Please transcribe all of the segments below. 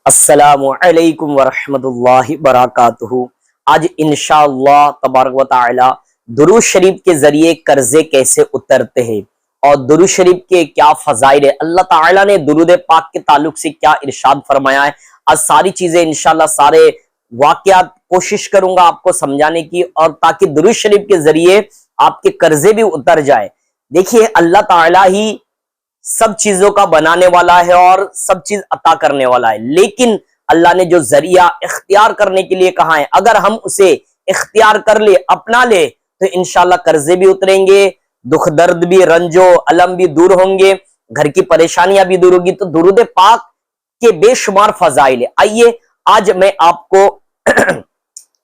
अस्सलामु अलैकुम वरहमतुल्लाहि वबरकातुहू। आज इंशाअल्लाह तबारक व तआला दुरूद शरीफ के जरिए कर्जे कैसे उतरते हैं और दुरूद शरीफ के क्या फजाइल है, अल्लाह ताला ने दुरूद पाक के ताल्लुक से क्या इरशाद फरमाया है। आज सारी चीजें इंशाअल्लाह सारे वाकयात कोशिश करूंगा आपको समझाने की, और ताकि दुरूद शरीफ के जरिए आपके कर्जे भी उतर जाए। देखिए, अल्लाह ताला ही सब चीजों का बनाने वाला है और सब चीज अता करने वाला है, लेकिन अल्लाह ने जो जरिया इख्तियार करने के लिए कहा है, अगर हम उसे इख्तियार कर ले, अपना ले, तो इंशाल्लाह कर्जे भी उतरेंगे, दुख दर्द भी, रंजो अलम भी दूर होंगे, घर की परेशानियां भी दूर होगी। तो दुरूद पाक के बेशुमार फजाइल है। आइए आज मैं आपको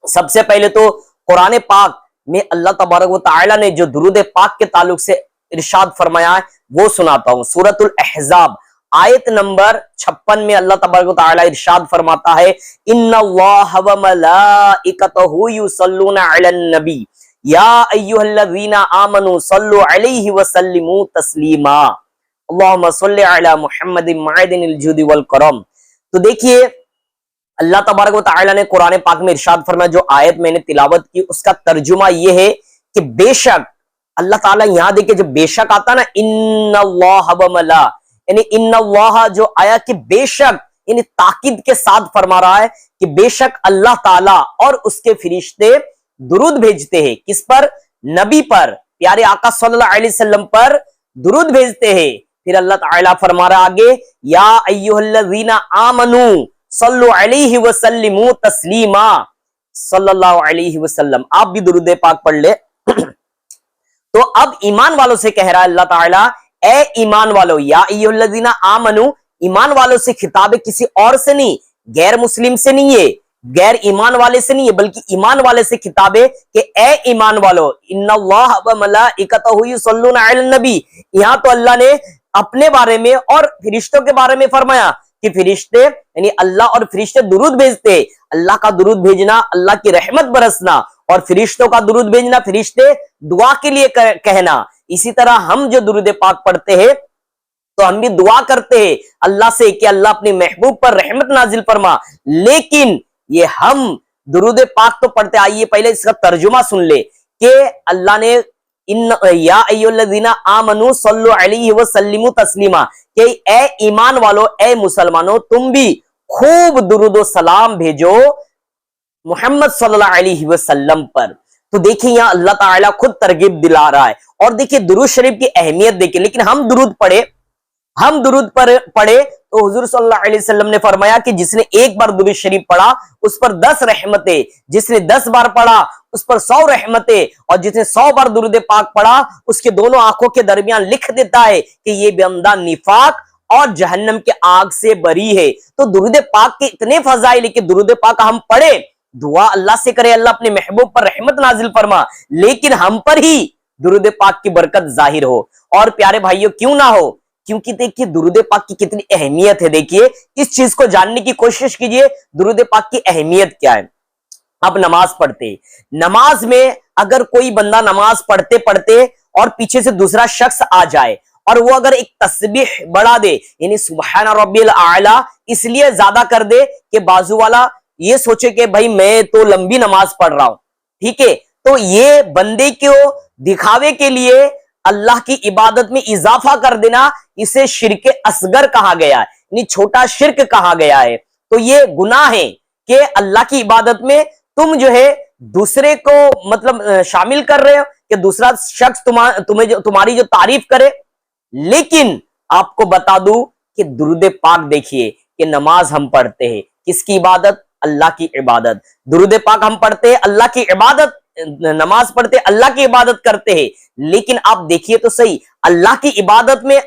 सबसे पहले तो कुरान पाक में अल्लाह तबारक व तआला ने जो दुरूद पाक के ताल्लुक से इरशाद फरमाया है वो सुनाता हूं। सूरतुल अहज़ाब आयत नंबर 56 में अल्लाह तबारक व तआला इरशाद फरमाता है, इन्नल्लाह व मलाइकतहु युसल्लूना अलन नबी या अय्युहल्लज़ीना आमनू सल्लु अलैहि व सल्लिमू तस्लीमा अल्लाहुम्मा सल्लि अला मुहम्मदिन मअदिनिल जुदी वल करम। तो देखिए, अल्लाह तबारक व तआला ने कुरान पाक में इरशाद फरमाया, जो आयत मैंने तिलावत की उसका तर्जुमा यह है कि बेशक अल्लाह ताला, यहां देखिए जो बेशक आता ना, इन्नल्लाह व मला, यानी इन्नल्लाह जो आया कि बेशक, यानी ताकीद के साथ फरमा रहा है कि बेशक अल्लाह ताला और उसके फरिश्ते दुरूद भेजते हैं। किस पर? नबी पर, प्यारे आका सल्लल्लाहु अलैहि वसल्लम पर दुरूद भेजते हैं। फिर अल्लाह ताला फरमा रहा आगे, या अय्युहल्लज़ीना आमनू सल्लु अलैहि व सल्लिमू तस्लीमा सल्लल्लाहु अलैहि वसल्लम। आप भी दुरूद पाक पढ़ ले। तो अब ईमान वालों से कह रहा है अल्लाह ताला, ए ईमान वालों, या अय्युहल्लज़ीना आमनू, ईमान वालों से खिताब है, किसी और से नहीं, गैर मुस्लिम से नहीं है, गैर ईमान वाले से नहीं है, बल्कि ईमान वाले से खिताब है कि ए ईमान वालों, इन्नल्लाह व मलाइकतहु युसल्लूना अलन नबी। यहां तो अल्लाह ने अपने बारे में और फरिश्तों के बारे में फरमाया कि फरिश्ते, यानी अल्लाह और फरिश्ते दुरूद भेजते। अल्लाह का दुरूद भेजना, अल्लाह की रहमत बरसना, और फरिश्तों का दुरूद भेजना, फरिश्ते दुआ के लिए कहना। इसी तरह हम जो दुरूद पाक पढ़ते हैं तो हम भी दुआ करते हैं अल्लाह से कि अल्लाह अपने महबूब पर रहमत नाजिल फरमा। लेकिन ये हम दुरूद पाक तो पढ़ते, आइए पहले इसका तर्जुमा सुन ले कि अल्लाह ने या अय्युहल्लज़ीना आमनू सल्लु अलैहि व सल्लिमू तस्लीमा, कि ए ईमान वालों, ए मुसलमानों, तुम भी खूब दुरूद व सलाम भेजो मोहम्मद सल्लल्लाहु अलैहि वसल्लम पर। तो देखिए यहां अल्लाह ताला खुद तरगीब दिला रहा है। और देखिए दुरूद शरीफ की अहमियत देखिए। लेकिन हम दुरूद पढ़े तो हुजूर सल्लल्लाहु अलैहि वसल्लम ने फरमाया कि जिसने एक बार दुरूद शरीफ पढ़ा उस पर 10 रहमतें, जिसने 10 बार पढ़ा उस पर 100 रहमतें, और जिसने 100 बार दुरूद पाक पढ़ा उसके दोनों आंखों के दरमियान लिख देता है कि ये बंदा निफाक और जहन्नम के आग से बरी है। तो दुरूद पाक के इतने फजाइल है कि दुरूद पाक हम पढ़े, दुआ अल्लाह से करे अल्लाह अपने महबूब पर रहमत नाजिल फरमा, लेकिन हम पर ही दुरूद पाक की बरकत जाहिर हो। और प्यारे भाइयों, क्यों ना हो, क्योंकि देखिए दुरूद पाक की कितनी अहमियत है। देखिए इस चीज को जानने की कोशिश कीजिए, दुरूद पाक की अहमियत क्या है। अब नमाज पढ़ते, नमाज में अगर कोई बंदा नमाज पढ़ते पढ़ते और पीछे से दूसरा शख्स आ जाए और वो अगर एक तस्बीह बढ़ा दे, यानी सुबहान रब्बिल आला इसलिए ज्यादा कर दे कि बाजू वाला ये सोचे कि भाई मैं तो लंबी नमाज पढ़ रहा हूं, ठीक है, तो ये बंदे को दिखावे के लिए अल्लाह की इबादत में इजाफा कर देना, इसे शिर्क असगर कहा गया है, यानी छोटा शिर्क कहा गया है। तो ये गुनाह है कि अल्लाह की इबादत में तुम जो है दूसरे को मतलब शामिल कर रहे हो कि दूसरा शख्स तुम्हारी जो तारीफ करे। लेकिन आपको बता दूं कि दुरूद पाक देखिए कि नमाज हम पढ़ते हैं, किसकी इबादत? अल्लाह की इबादत। दुरूद पाक हम पढ़ते हैं अल्लाह की इबादत, नमाज पढ़ते अल्लाह की इबादत करते हैं। लेकिन आप देखिए तो सही, अल्लाह की इबादत में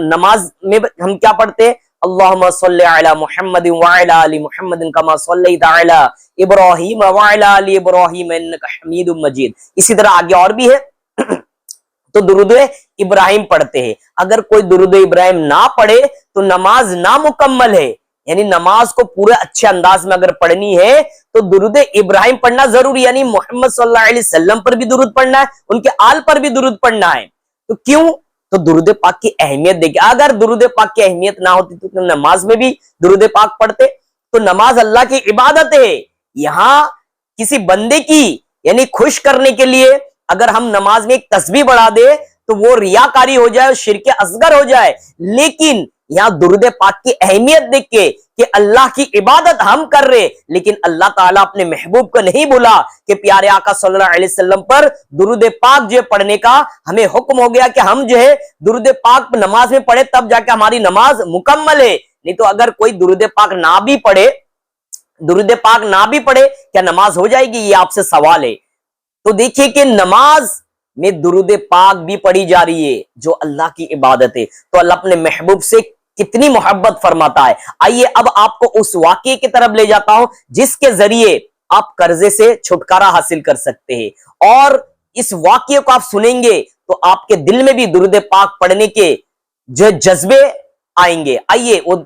नमाज में हम क्या पढ़ते हैं? अल्लाहुम्मा सल्लि अला मुहम्मदिन व अला आलि मुहम्मदिन कमा सल्लैता अला इब्राहीम व अला आलि इब्राहीम इन्नका हमीदुम मजीद। इसी तरह आगे और भी है। तो दुरूद इब्राहिम पढ़ते हैं। अगर कोई दुरूद इब्राहिम ना पढ़े तो नमाज नामुकम्मल है, यानी नमाज को पूरे अच्छे अंदाज में अगर पढ़नी है तो दुरूद इब्राहिम पढ़ना जरूरी, यानी मोहम्मद सल्लल्लाहु अलैहि वसल्लम पर भी दुरूद पढ़ना है, उनके आल पर भी दुरूद पढ़ना है। तो क्यों? तो दुरूद पाक की अहमियत देखिए। अगर दुरूद पाक की अहमियत ना होती तो नमाज में भी दुरूद पाक पढ़ते। तो नमाज अल्लाह की इबादत है, यहां किसी बंदे की यानी खुश करने के लिए अगर हम नमाज में एक तस्बीह बढ़ा दे तो वो रियाकारी हो जाए, शिर्क असगर हो जाए। लेकिन यहां दुरूद पाक की अहमियत देख के कि अल्लाह की इबादत हम कर रहे, लेकिन अल्लाह ताला अपने महबूब को नहीं बोला कि प्यारे आका सल्लल्लाहु अलैहि वसल्लम पर दुरूद पाक जो पढ़ने का हमें हुक्म हो गया कि हम जो है दुरूद पाक नमाज में पढ़े, तब जाके हमारी नमाज मुकम्मल है। नहीं तो अगर कोई दुरूद पाक ना भी पढ़े, दुरूद पाक ना भी पढ़े, क्या नमाज हो जाएगी? ये आपसे सवाल है। तो देखिए कि नमाज में दुरूद पाक भी पढ़ी जा रही है जो अल्लाह की इबादत है। तो अल्लाह अपने महबूब से कितनी मोहब्बत फरमाता है। आइए अब आपको उस वाकये की तरफ ले जाता हूं जिसके जरिए आप कर्जे से छुटकारा हासिल कर सकते हैं। और इस वाकये को आप सुनेंगे तो आपके दिल में भी दुरूद पाक पढ़ने के जो जज्बे आएंगे। आइए वो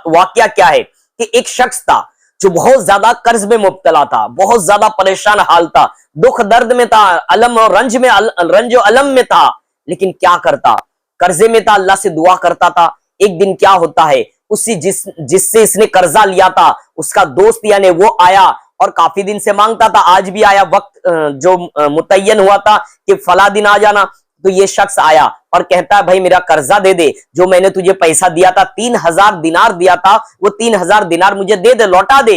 वाकया क्या है कि एक शख्स था जो बहुत ज्यादा कर्ज में मुब्तला था, बहुत ज्यादा परेशान हाल था, दुख दर्द में था, अलम और रंज और अलम में था। लेकिन क्या करता, कर्जे में था, अल्लाह से दुआ करता था। एक दिन क्या होता है, जिससे इसने कर्जा लिया था उसका दोस्त यानी वो आया और काफी दिन से मांगता था। आज भी आया, वक्त जो मुतय्यन हुआ था कि फला दिन आ जाना, तो ये शख्स आया और कहता है भाई मेरा कर्जा दे दे, जो मैंने तुझे पैसा दिया था 3000 दिनार दिया था, वो 3000 दिनार मुझे दे दे, लौटा दे।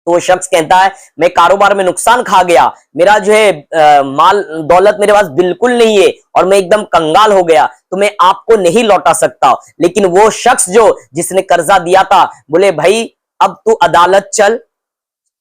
तो वो शख्स कहता है मैं कारोबार में नुकसान खा गया, मेरा जो है माल दौलत मेरे पास बिल्कुल नहीं है और मैं एकदम कंगाल हो गया, तो मैं आपको नहीं लौटा सकता। लेकिन वो शख्स जो जिसने कर्जा दिया था बोले भाई अब तू अदालत चल,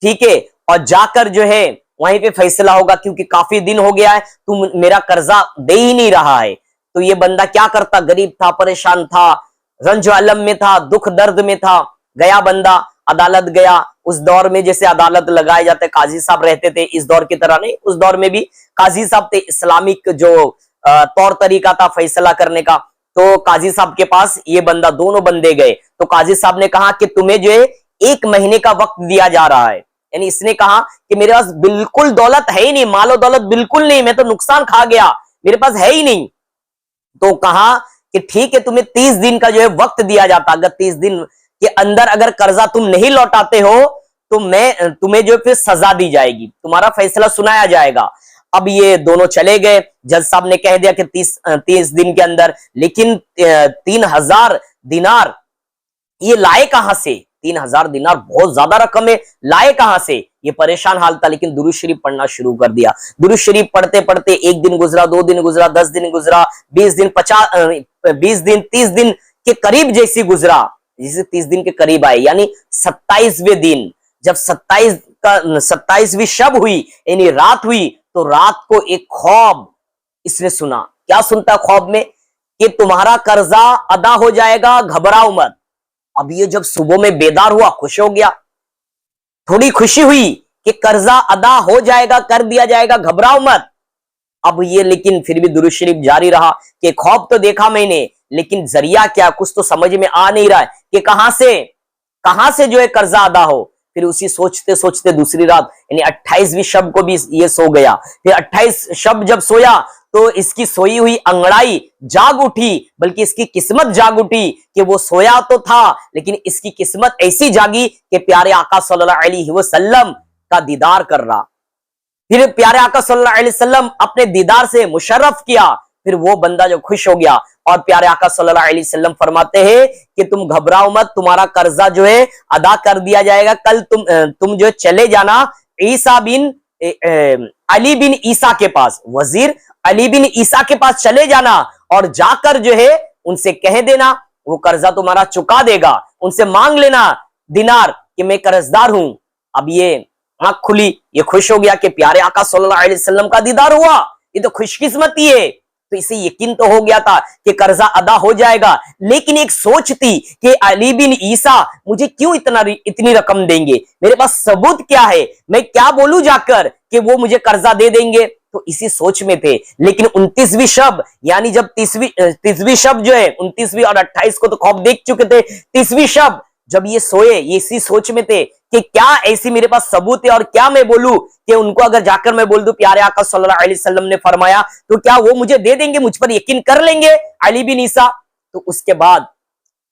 ठीक है, और जाकर जो है वहीं पे फैसला होगा, क्योंकि काफी दिन हो गया है तू मेरा कर्जा दे ही नहीं रहा है। तो ये बंदा क्या करता, गरीब था, परेशान था, रंज अलम में था, दुख दर्द में था। गया बंदा, अदालत गया। उस दौर में जैसे अदालत लगाए जाते काजी साहब रहते थे, इस दौर की तरह नहीं, उस दौर में भी काजी साहब थे। इस्लामिक जो तौर तरीका था फैसला करने का। तो काजी साहब के पास ये बंदा, दोनों बंदे गए। तो काजी साहब ने कहा कि तुम्हें जो है 1 महीने का वक्त दिया जा रहा है। यानी इसने कहा कि मेरे पास बिल्कुल दौलत है ही नहीं, मालो दौलत बिल्कुल नहीं, मैं तो नुकसान खा गया, मेरे पास है ही नहीं। तो कहा कि ठीक है तुम्हें 30 दिन का जो है वक्त दिया जाता, अगर 30 दिन के अंदर अगर कर्जा तुम नहीं लौटाते हो तो मैं तुम्हें जो फिर सजा दी जाएगी, तुम्हारा फैसला सुनाया जाएगा। अब ये दोनों चले गए, जज साहब ने कह दिया कि 30 दिन के अंदर। लेकिन 3000 दिनार ये लाए कहां से? 3000 दिनार बहुत ज्यादा रकम है, लाए कहां से? ये परेशान हाल था, लेकिन दुरूद शरीफ पढ़ना शुरू कर दिया। दुरूद शरीफ पढ़ते पढ़ते 1 दिन गुजरा, 2 दिन गुजरा, 10 दिन गुजरा, 20 दिन, 20 दिन, 30 दिन के करीब जैसी गुजरा, जिसे 30 दिन के करीब आए, यानी 27वें दिन जब 27वीं शब हुई यानी रात हुई, तो रात को एक ख्वाब इसने सुना। क्या सुनता ख्वाब में? कि तुम्हारा कर्जा अदा हो जाएगा, घबराओ मत। अब ये जब सुबह में बेदार हुआ, खुश हो गया, थोड़ी खुशी हुई कि कर्जा अदा हो जाएगा, कर दिया जाएगा, घबराओ मत। अब ये लेकिन फिर भी दुरूद शरीफ जारी रहा कि ख्वाब तो देखा मैंने, लेकिन जरिया क्या, कुछ तो समझ में आ नहीं रहा है कि कहां से जो है कर्जा अदा हो। फिर उसी सोचते सोचते दूसरी रात यानी 28वीं शब को भी ये सो गया। फिर 28 शब जब सोया तो इसकी सोई हुई अंगड़ाई जाग उठी, बल्कि इसकी किस्मत जाग उठी कि वो सोया तो था लेकिन इसकी किस्मत ऐसी जागी कि प्यारे आका सल्लल्लाहु अलैहि वसल्लम का दीदार कर रहा। फिर प्यारे आका सल्लल्लाहु अलैहि वसल्लम अपने दीदार से मुशर्रफ किया। फिर वो बंदा जो खुश हो गया, और प्यारे आका सल्लल्लाहु अलैहि वसल्लम फरमाते हैं कि तुम घबराओ मत, तुम्हारा कर्जा जो है अदा कर दिया जाएगा। कल तुम जो चले जाना अली बिन ईसा के पास, वजीर अली बिन ईसा के पास चले जाना, और जाकर जो है उनसे कह देना, वो कर्जा तुम्हारा चुका देगा। उनसे मांग लेना दिनार कि मैं कर्जदार हूं। अब ये आंख खुली, ये खुश हो गया कि प्यारे आका सल्लल्लाहु अलैहि वसल्लम का दीदार हुआ, ये तो खुशकिस्मती है। तो इसे यकीन तो हो गया था कि कर्जा अदा हो जाएगा, लेकिन एक सोच थी कि अली बिन ईसा मुझे क्यों इतनी रकम देंगे, मेरे पास सबूत क्या है, मैं क्या बोलूं जाकर कि वो मुझे कर्जा दे देंगे। तो इसी सोच में थे। लेकिन 29वीं शब यानी जब 30वीं शब जो है 29वीं और 28 को तो ख्वाब देख चुके थे, 30वीं शब जब ये सोए, ये इसी सोच में थे कि क्या ऐसी मेरे पास सबूत है और क्या मैं बोलूं कि उनको अगर जाकर मैं बोल दूं प्यारे आका सल्लल्लाहु अलैहि वसल्लम ने फरमाया, तो क्या वो मुझे दे देंगे, मुझ पर यकीन कर लेंगे अली बिन ईसा। तो उसके बाद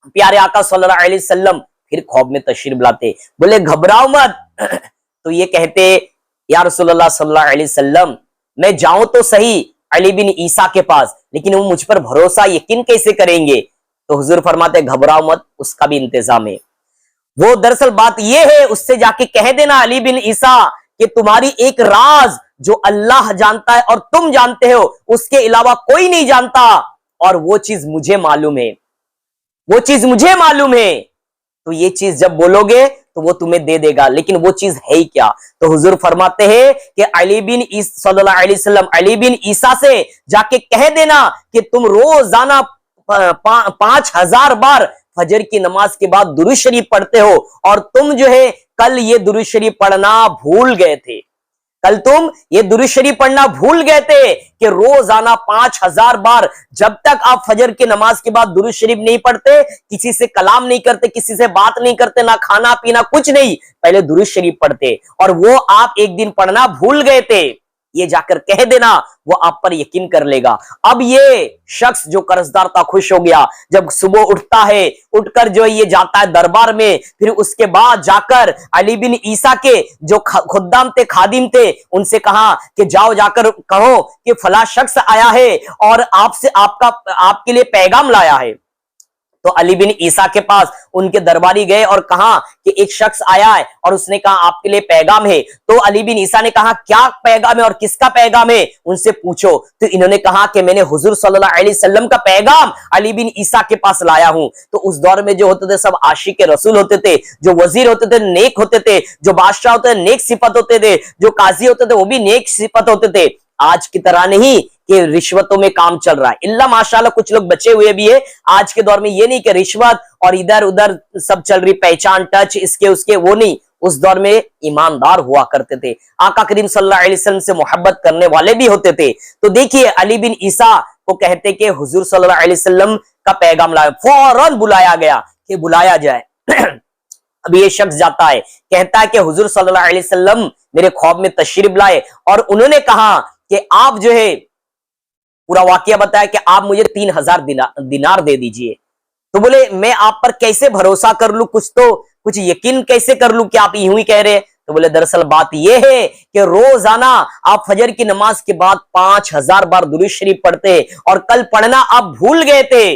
प्यारे आका सल्लल्लाहु अलैहि वसल्लम फिर ख्वाब में तशरीफ लाते, बोले घबराओ मत। तो ये कहते, या रसूलुल्लाह सल्लल्लाहु अलैहि वसल्लम, मैं जाऊं तो सही अली बिन ईसा के पास, लेकिन वो मुझ पर भरोसा यकीन कैसे करेंगे। तो हुजूर फरमाते घबराओ मत, उसका भी इंतजाम है। वो दरअसल बात ये है, उससे जाके कह देना अली बिन ईसा कि तुम्हारी एक राज जो अल्लाह जानता है और तुम जानते हो, उसके अलावा कोई नहीं जानता, और वो चीज मुझे मालूम है, वो चीज मुझे मालूम है। तो ये चीज जब बोलोगे तो वो तुम्हें दे देगा, लेकिन वो चीज है ही क्या। तो हुजूर फरमाते हैं कि अली बिन सल्लल्लाहु अलैहि वसल्लम अली बिन ईसा से जाके कह देना कि तुम रोजाना 5000 बार फजर की नमाज के बाद दुरूद शरीफ पढ़ते हो, और तुम जो है कल ये दुरूद शरीफ पढ़ना भूल गए थे, कल तुम ये दुरूद शरीफ पढ़ना भूल गए थे कि रोजाना 5000 बार जब तक आप फजर की नमाज के बाद दुरूद शरीफ नहीं पढ़ते, किसी से कलाम नहीं करते, किसी से बात नहीं करते, ना खाना पीना कुछ नहीं, पहले दुरूद शरीफ पढ़ते, और वो आप एक दिन पढ़ना भूल गए थे। ये जाकर कह देना, वो आप पर यकीन कर लेगा। अब ये शख्स जो कर्जदार था खुश हो गया। जब सुबह उठता है, उठकर जो ये जाता है दरबार में, फिर उसके बाद जाकर अली बिन ईसा के जो खुद्दाम थे, खादिम थे, उनसे कहा कि जाओ जाकर कहो कि फला शख्स आया है और आपसे आपके लिए पैगाम लाया है। तो अली बिन ईसा के पास उनके दरबारी गए और कहा कि एक शख्स आया है और उसने कहा आपके लिए पैगाम है। तो अली बिन ईसा ने कहा क्या पैगाम है और किसका पैगाम है, उनसे पूछो। तो इन्होंने कहा कि मैंने हुजूर सल्लल्लाहु अलैहि वसल्लम का पैगाम अली बिन ईसा के पास लाया हूं। तो उस दौर में जो होते थे सब आशिक रसूल होते थे, जो वजीर होते थे नेक होते थे, जो बादशाह होते थे नेक सिफत होते थे, जो काजी होते थे वो भी नेक सिफत होते थे। आज की तरह नहीं कि रिश्वतों में काम चल रहा है, इल्ला माशाल्लाह कुछ लोग बचे हुए भी है। आज के दौर में ये नहीं कि रिश्वत और इधर उधर सब चल रही, पहचान टच इसके उसके, वो नहीं। उस दौर में ईमानदार हुआ करते थे, आका करीम सल्लल्लाहु अलैहि वसल्लम से मोहब्बत करने वाले भी होते थे। तो देखिए अली बिन ईसा को कहते कि हुजूर सल्लल्लाहु अलैहि वसल्लम का पैगाम लाया, फौरन बुलाया गया कि बुलाया जाए। अब ये शख्स जाता है, कहता है कि हुजूर सल्लल्लाहु अलैहि वसल्लम मेरे ख्वाब में तशरीफ लाए और उन्होंने कहा कि आप जो है, पूरा वाकया बताया कि आप मुझे 3000 दिनार दे दीजिए। तो बोले मैं आप पर कैसे भरोसा कर लूं, कुछ यकीन कैसे कर लूं कि आप यूं ही कह रहे हैं। तो बोले दरअसल बात यह है कि रोजाना आप फजर की नमाज के बाद 5000 बार दुरूद शरीफ पढ़ते और कल पढ़ना आप भूल गए थे,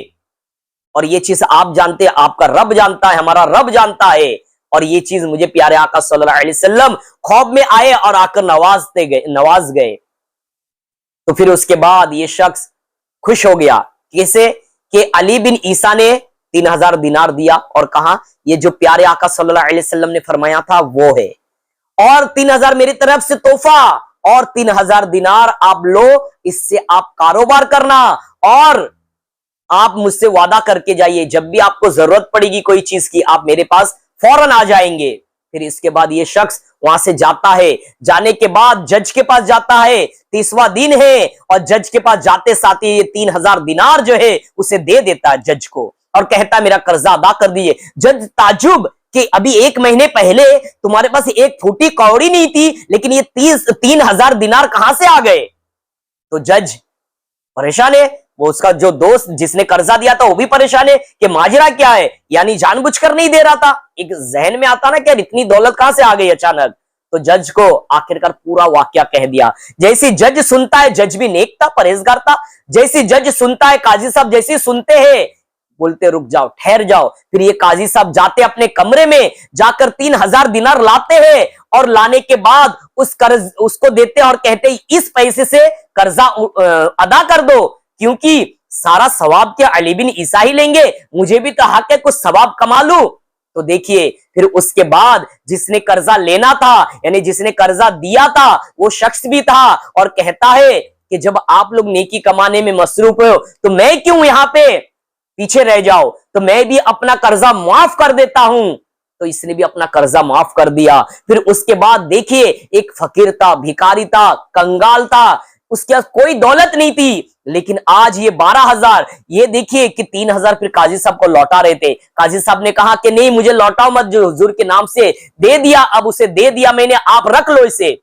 और ये चीज आप जानते, आपका रब जानता है, हमारा रब जानता है। और ये चीज मुझे प्यारे आका सल्लल्लाहु अलैहि वसल्लम ख्वाब में आए और आकर नवाज गए। तो फिर उसके बाद ये शख्स खुश हो गया, कैसे कि अली बिन ईसा ने 3000 दिनार दिया और कहा ये जो प्यारे आका सल्लल्लाहु अलैहि वसल्लम ने फरमाया था वो है, और 3000 मेरी तरफ से तोहफा, और 3000 दिनार आप लो, इससे आप कारोबार करना और आप मुझसे वादा करके जाइए, जब भी आपको जरूरत पड़ेगी कोई चीज की आप मेरे पास फौरन आ जाएंगे। फिर इसके बाद ये शख्स वहां से जाता है, जाने के बाद जज के पास जाता है, 30वां दिन है, और जज के पास जाते साथ ही ये 3000 दिनार जो है उसे दे देता है जज को, और कहता है मेरा कर्जा अदा कर दीजिए। जज ताजुब कि अभी 1 महीने पहले तुम्हारे पास एक फूटी कौड़ी नहीं थी, लेकिन ये 3000 दिनार कहां से आ गए। तो जज परेशान है, वो उसका जो दोस्त जिसने कर्जा दिया था वो भी परेशान है कि माजरा क्या है, यानी जानबूझकर नहीं दे रहा था। एक जहन में आता ना कि इतनी दौलत कहां से आ गई अचानक। तो जज को आखिरकार पूरा वाकया कह दिया। जैसी जज सुनता है, जज भी नेक था, परहेजगार था, जैसी जज सुनता है, काजी साहब जैसे सुनते हैं, बोलते रुक जाओ, ठहर जाओ। फिर ये काजी साहब जाते अपने कमरे में, जाकर 3000 दिनार लाते हैं, और लाने के बाद उस कर्ज उसको देते और कहते इस पैसे से कर्जा अदा कर दो, क्योंकि सारा सवाब क्या अली बिन ईसा ही लेंगे, मुझे भी तो हक है कुछ सवाब कमा लूं। तो देखिए फिर उसके बाद जिसने कर्जा लेना था, यानी जिसने कर्जा दिया था, वो शख्स भी था, और कहता है कि जब आप लोग नेकी कमाने में मसरूफ हो तो मैं क्यों यहाँ पे पीछे रह जाओ, तो मैं भी अपना कर्जा माफ कर देता हूं। तो इसने भी अपना कर्जा माफ कर दिया। फिर उसके बाद देखिए एक फकीर था, भिखारी था, कंगाल था, उसके पास कोई दौलत नहीं थी, लेकिन आज ये 12,000, ये देखिए कि 3,000 फिर काजी साहब को लौटा रहे थे। काजी साहब ने कहा कि नहीं, मुझे लौटाओ मत, जो हुजूर के नाम से दे दिया, अब उसे दे दिया मैंने, आप रख लो इसे।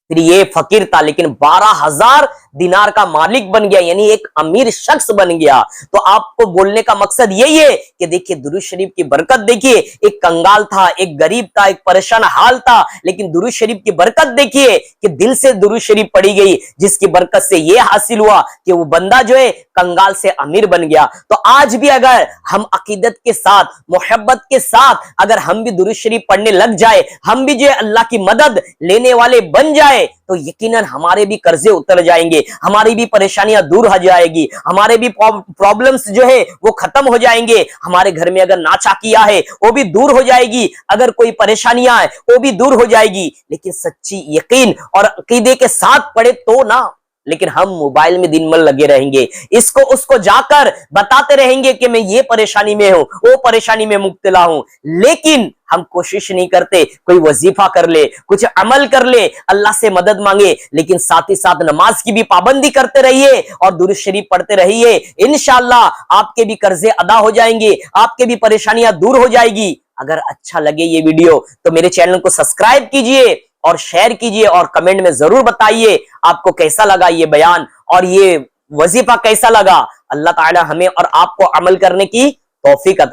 फिर ये फकीर था लेकिन 12,000 दिनार का मालिक बन गया, यानी एक अमीर शख्स बन गया। तो आपको बोलने का मकसद यही है कि देखिए दुरूद शरीफ की बरकत देखिए, एक कंगाल था, एक गरीब था, एक परेशान हाल था, लेकिन दुरूद शरीफ की बरकत देखिए कि दिल से दुरूद शरीफ पढ़ी गई, जिसकी बरकत से यह हासिल हुआ कि वो बंदा जो है कंगाल से अमीर बन गया। तो आज भी अगर हम अकीदत के साथ, मोहब्बत के साथ अगर हम भी दुरूद शरीफ पढ़ने लग जाए, हम भी जो है अल्लाह की मदद लेने वाले बन जाए, तो यकीनन हमारे भी कर्जे उतर जाएंगे, हमारी भी परेशानियां दूर हो जाएगी, हमारे भी प्रॉब्लम्स जो है वो खत्म हो जाएंगे। हमारे घर में अगर नाचाकिया है वो भी दूर हो जाएगी, अगर कोई परेशानियां है वो भी दूर हो जाएगी। लेकिन सच्ची यकीन और अकीदे के साथ पढ़े तो ना, लेकिन हम मोबाइल में दिन भर लगे रहेंगे, इसको उसको जाकर बताते रहेंगे कि मैं ये परेशानी में हूं, वो परेशानी में मुब्तला हूं, लेकिन हम कोशिश नहीं करते कोई वजीफा कर ले, कुछ अमल कर ले, अल्लाह से मदद मांगे, लेकिन साथ ही साथ नमाज की भी पाबंदी करते रहिए और दुरूद शरीफ पढ़ते रहिए। इंशाअल्लाह आपके भी कर्जे अदा हो जाएंगे, आपके भी परेशानियां दूर हो जाएगी। अगर अच्छा लगे ये वीडियो तो मेरे चैनल को सब्सक्राइब कीजिए और शेयर कीजिए और कमेंट में जरूर बताइए आपको कैसा लगा ये बयान और ये वजीफा कैसा लगा। अल्लाह ताला हमें और आपको अमल करने की तौफीक अता